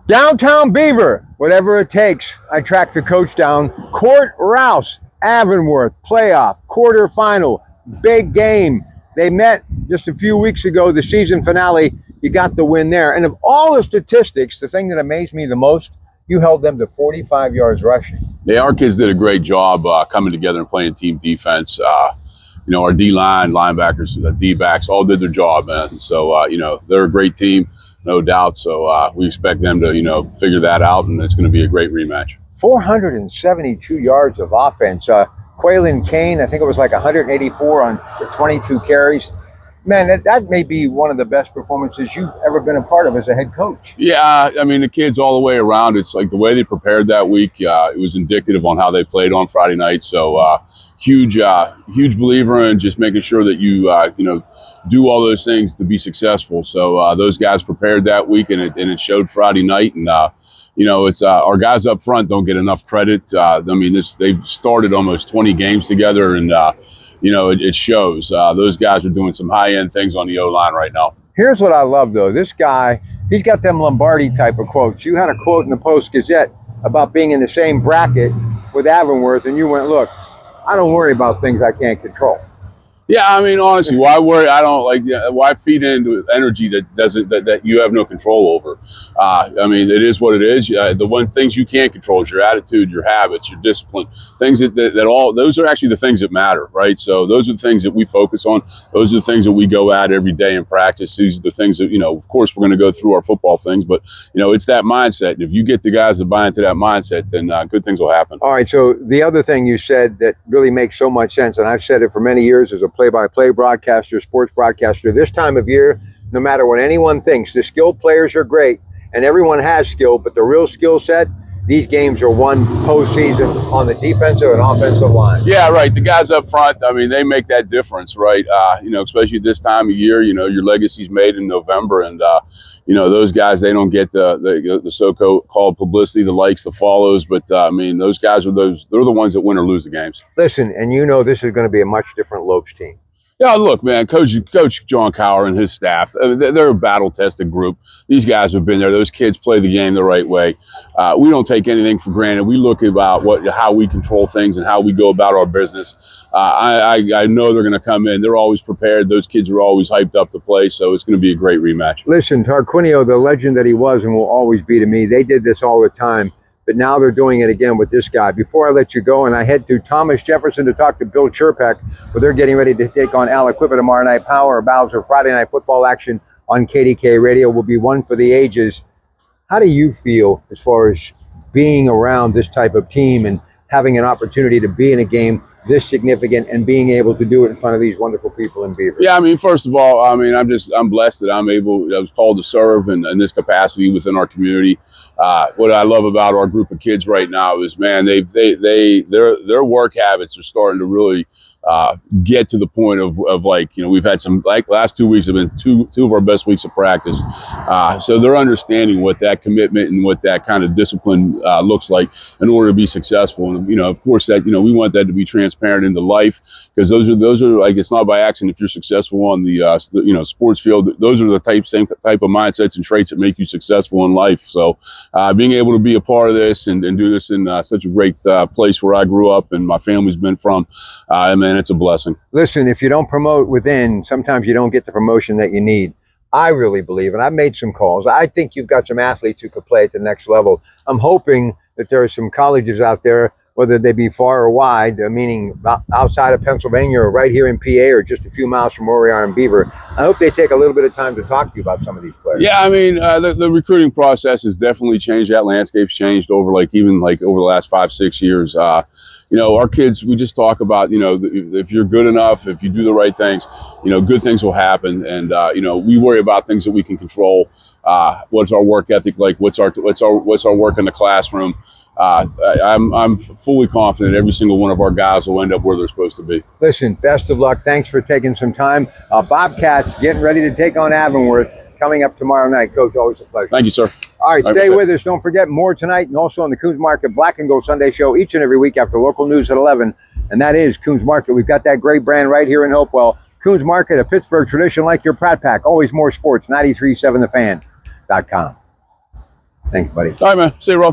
Downtown Beaver, whatever it takes. I tracked the coach down. Court Rouse, Avonworth, playoff, quarterfinal, big game. They met just a few weeks ago, the season finale. You got the win there. And of all the statistics, the thing that amazed me the most, you held them to 45 yards rushing. Yeah, our kids did a great job coming together and playing team defense. Our D-line, linebackers, D-backs all did their job, man. So, they're a great team, no doubt. So we expect them to, figure that out, and it's going to be a great rematch. 472 yards of offense. Quaylen Kane, I think it was like 184 on 22 carries. Man, that may be one of the best performances you've ever been a part of as a head coach. Yeah, I mean, the kids all the way around, it's like the way they prepared that week, it was indicative on how they played on Friday night. So huge believer in just making sure that you, do all those things to be successful. So those guys prepared that week, and it showed Friday night. And, it's our guys up front don't get enough credit. They've started almost 20 games together, and, it shows. Those guys are doing some high-end things on the O-line right now. Here's what I love, though. This guy, he's got them Lombardi type of quotes. You had a quote in the Post-Gazette about being in the same bracket with Avonworth, and you went, look, I don't worry about things I can't control. Yeah, I mean, honestly, why worry? Why feed into energy that you have no control over? It is what it is. The one things you can't control is your attitude, your habits, your discipline. Things those are actually the things that matter, right? So those are the things that we focus on. Those are the things that we go at every day in practice. These are the things that, of course, we're going to go through our football things, but it's that mindset. And if you get the guys to buy into that mindset, then good things will happen. All right. So the other thing you said that really makes so much sense, and I've said it for many years as a play-by-play broadcaster, sports broadcaster, this time of year, no matter what anyone thinks, the skilled players are great, and everyone has skill, but the real skill set, these games are won postseason on the defensive and offensive line. Yeah, right. The guys up front, they make that difference, right? Especially this time of year, your legacy's made in November, and those guys, they don't get the so-called publicity, the likes, the follows, but those guys they're the ones that win or lose the games. Listen, and this is going to be a much different Lopes team. Yeah, look, man, Coach John Cowher and his staff, they're a battle-tested group. These guys have been there. Those kids play the game the right way. We don't take anything for granted. We look about how we control things and how we go about our business. I know they're going to come in. They're always prepared. Those kids are always hyped up to play, so it's going to be a great rematch. Listen, Tarquinio, the legend that he was and will always be to me, they did this all the time. But now they're doing it again with this guy. Before I let you go, and I head to Thomas Jefferson to talk to Bill Chirpak, where they're getting ready to take on Aliquippa tomorrow night. Power of Bowser, Friday night football action on KDK Radio will be one for the ages. How do you feel as far as being around this type of team and having an opportunity to be in a game this significant and being able to do it in front of these wonderful people in Beaver? Yeah, first of all, I'm blessed that I was called to serve in this capacity within our community. What I love about our group of kids right now is, man, their work habits are starting to really get to the point of we've had some, last 2 weeks have been two of our best weeks of practice. So they're understanding what that commitment and what that kind of discipline looks like in order to be successful. And, of course that, we want that to be transparent into life, because those are it's not by accident if you're successful on the sports field. Those are the same type of mindsets and traits that make you successful in life. So being able to be a part of this and do this in such a great place where I grew up and my family's been from, it's a blessing. Listen, if you don't promote within, sometimes you don't get the promotion that you need. I really believe, and I've made some calls, I think you've got some athletes who could play at the next level. I'm hoping that there are some colleges out there, whether they be far or wide, meaning outside of Pennsylvania or right here in PA or just a few miles from where we are in Beaver. I hope they take a little bit of time to talk to you about some of these players. Yeah, the recruiting process has definitely changed. That landscape's changed over over the last 5-6 years. Our kids, we just talk about, if you're good enough, if you do the right things, good things will happen. And, we worry about things that we can control. What's our work ethic like? What's our work in the classroom? I'm fully confident every single one of our guys will end up where they're supposed to be. Listen, best of luck. Thanks for taking some time. Bobcats getting ready to take on Avonworth coming up tomorrow night. Coach, always a pleasure. Thank you, sir. All right, stay with us. Don't forget more tonight and also on the Coons Market Black and Gold Sunday show each and every week after local news at 11. And that is Coons Market. We've got that great brand right here in Hopewell. Coons Market, a Pittsburgh tradition like your Pratt Pack. Always more sports. 93.7thefan.com. Thanks, buddy. All right, man. See you, Rob.